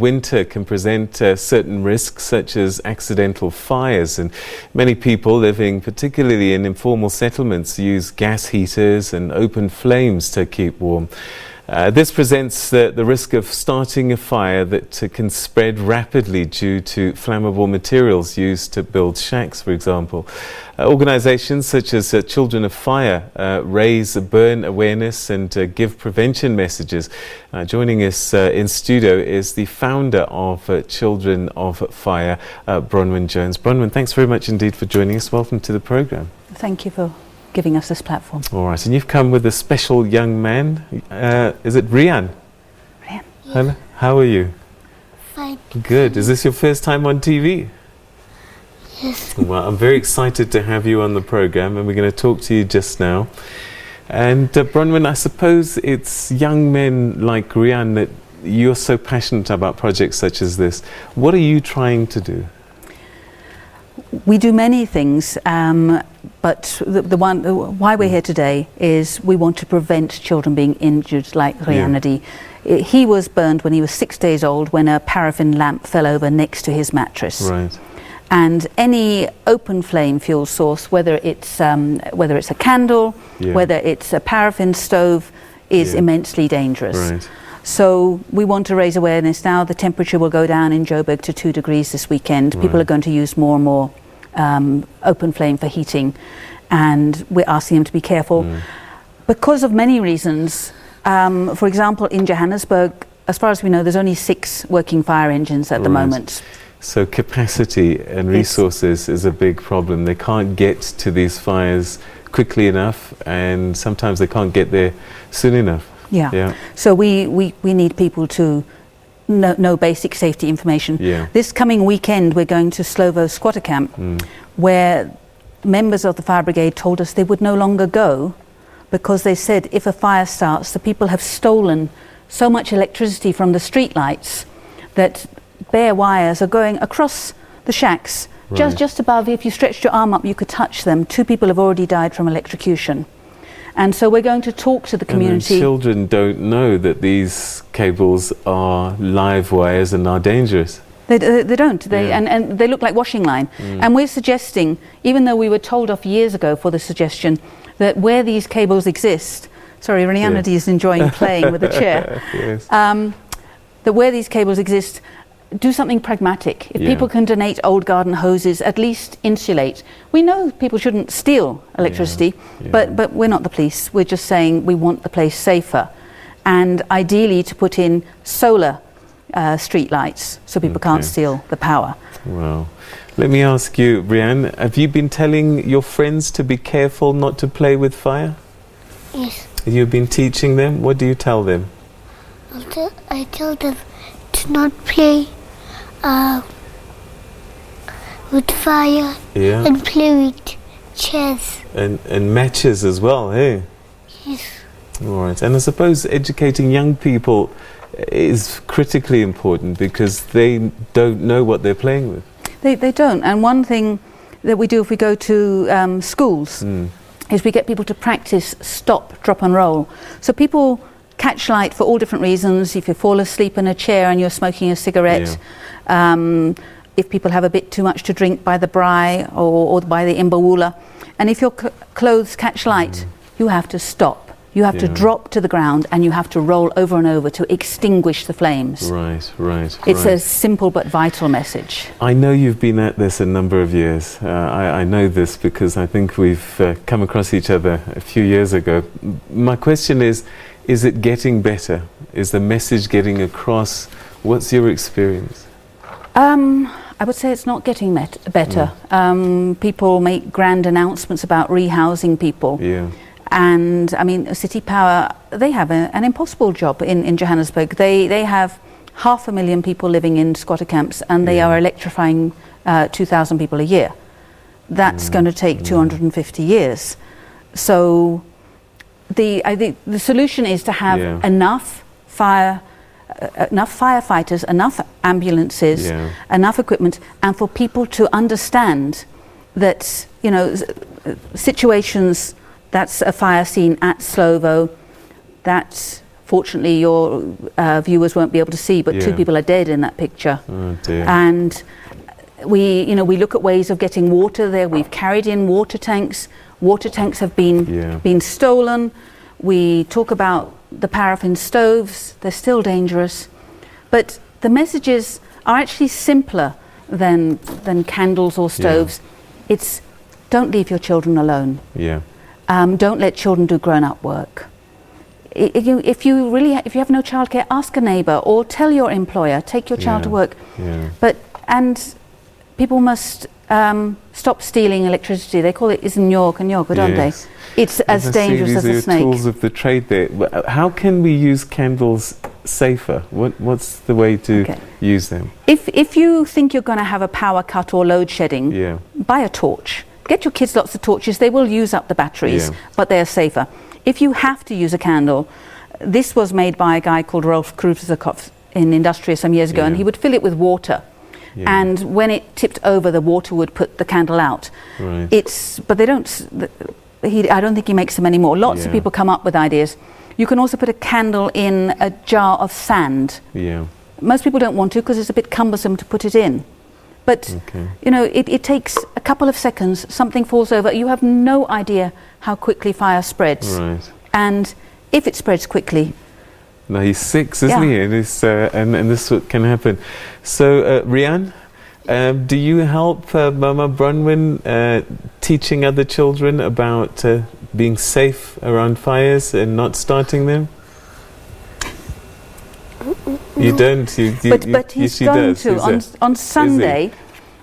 winter can present certain risks such as accidental fires, and many people living particularly in informal settlements use gas heaters and open flames to keep warm. This presents the risk of starting a fire that can spread rapidly due to flammable materials used to build shacks, for example. Organisations such as Children of Fire raise burn awareness and give prevention messages. Joining us in studio is the founder of Children of Fire, Bronwen Jones. Bronwen, thanks very much indeed for joining us. Welcome to the programme. Thank you for giving us this platform. All right, and you've come with a special young man. Is it Rian? Rian. Yes. Hello. How are you? Fine. Good. Is this your first time on TV? Yes. Well, I'm very excited to have you on the programme, and we're going to talk to you just now. And Bronwen, I suppose it's young men like Rian that you're so passionate about projects such as this. What are you trying to do? We do many things, but why we're here today is we want to prevent children being injured like Rianadi. He was burned when he was 6 days old when a paraffin lamp fell over next to his mattress. Right. And any open flame fuel source, whether it's a candle, whether it's a paraffin stove, is immensely dangerous. Right. So we want to raise awareness now. The temperature will go down in Joburg to 2 degrees this weekend. Right. People are going to use more and more open flame for heating, and we're asking them to be careful because of many reasons. For example, in Johannesburg, as far as we know, there's only 6 working fire engines at the moment. So capacity and resources is a big problem. They can't get to these fires quickly enough, and sometimes they can't get there soon enough. Yeah. So we need people to know basic safety information. Yeah. This coming weekend we're going to Slovo Squatter Camp, where members of the fire brigade told us they would no longer go because they said if a fire starts, the people have stolen so much electricity from the street lights that bare wires are going across the shacks. Right. Just above, if you stretched your arm up, you could touch them. 2 people have already died from electrocution. And so we're going to talk to the community. And children don't know that these cables are live wires and are dangerous. They don't. And they look like washing line. And we're suggesting, even though we were told off years ago for the suggestion, that where these cables exist, sorry, Rianadi is enjoying playing with the chair, that where these cables exist, do something pragmatic. If people can donate old garden hoses, at least insulate. We know people shouldn't steal electricity, but we're not the police. We're just saying we want the place safer, and ideally to put in solar street lights so people can't steal the power. Well, let me ask you, Rian, have you been telling your friends to be careful not to play with fire? Yes. You've been teaching them? What do you tell them? I tell them to not play with fire and play with chairs. And matches as well, hey? Yes. All right. And I suppose educating young people is critically important because they don't know what they're playing with. They don't. And one thing that we do if we go to schools is we get people to practice stop, drop and roll. So people catch light for all different reasons. If you fall asleep in a chair and you're smoking a cigarette, if people have a bit too much to drink by the braai or by the imbawula, and if your clothes catch light, you have to stop. You have to drop to the ground and you have to roll over and over to extinguish the flames. Right. It's a simple but vital message. I know you've been at this a number of years. I know this because I think we've come across each other a few years ago. My question is it getting better? Is the message getting across? What's your experience? I would say it's not getting better. People make grand announcements about rehousing people. And I mean, City Power, they have an impossible job in Johannesburg. They have 500,000 people living in squatter camps, and they are electrifying 2,000 people a year. That's going to take 250 years. So I think the solution is to have enough firefighters, enough ambulances, enough equipment, and for people to understand that, you know, situations. That's a fire scene at Slovo. That fortunately your viewers won't be able to see, but 2 people are dead in that picture. Oh dear. And we look at ways of getting water there. We've carried in water tanks. Water tanks have been stolen. We talk about the paraffin stoves. They're still dangerous. But the messages are actually simpler than candles or stoves. It's don't leave your children alone. Yeah. Don't let children do grown-up work. If you have no childcare, ask a neighbour or tell your employer, take your child to work. Yeah. And people must stop stealing electricity. They call it isnyoka, don't they? It's as dangerous as a snake. These are tools of the trade there. How can we use candles safer? What's the way to use them? If you think you're going to have a power cut or load shedding, buy a torch. Get your kids lots of torches. They will use up the batteries, but they are safer. If you have to use a candle, this was made by a guy called Rolf Kruzakov in Industria some years ago, and he would fill it with water. And when it tipped over, the water would put the candle out. Right. But they don't. I don't think he makes them anymore. Lots of people come up with ideas. You can also put a candle in a jar of sand. Yeah. Most people don't want to because it's a bit cumbersome to put it in. But it takes a couple of seconds. Something falls over. You have no idea how quickly fire spreads. Right. And if it spreads quickly. No, he's 6, isn't he? And this can happen. So, Rian, do you help Mama Bronwen teaching other children about being safe around fires and not starting them? You don't. But he's going to. On Sunday,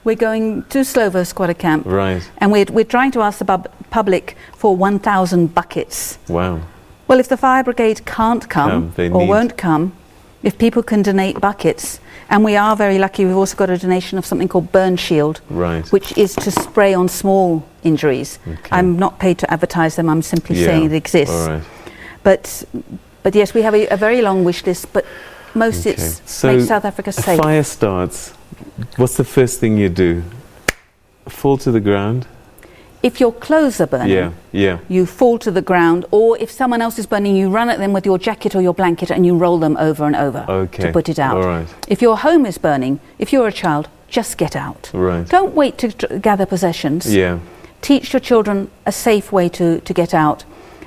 we're going to Slovo Squatter Camp. Right. And we're trying to ask the public for 1,000 buckets. Wow. Well, if the fire brigade can't come or won't come, if people can donate buckets, and we are very lucky, we've also got a donation of something called Burn Shield, which is to spray on small injuries. Okay. I'm not paid to advertise them, I'm simply saying it exists. All right. But yes, we have a very long wish list, but most it's make South Africa safe. Fire starts, what's the first thing you do? Fall to the ground? If your clothes are burning, you fall to the ground, or if someone else is burning, you run at them with your jacket or your blanket and you roll them over and over to put it out. All right. If your home is burning, if you're a child, just get out. Right. Don't wait to gather possessions. Yeah. Teach your children a safe way to get out.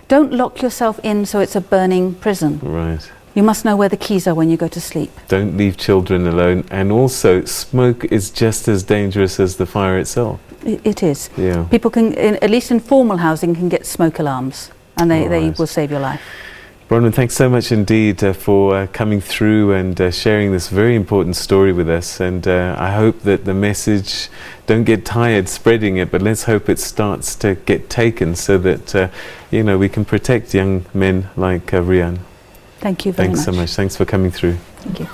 Don't lock yourself in so it's a burning prison. Right. You must know where the keys are when you go to sleep. Don't leave children alone. And also, smoke is just as dangerous as the fire itself. It is. Yeah. People can, at least in formal housing, can get smoke alarms, and they will save your life. Bronwen, thanks so much indeed for coming through and sharing this very important story with us. And I hope that the message, don't get tired spreading it, but let's hope it starts to get taken so that we can protect young men like Rian. Thank you very much. Thanks so much. Thanks for coming through. Thank you.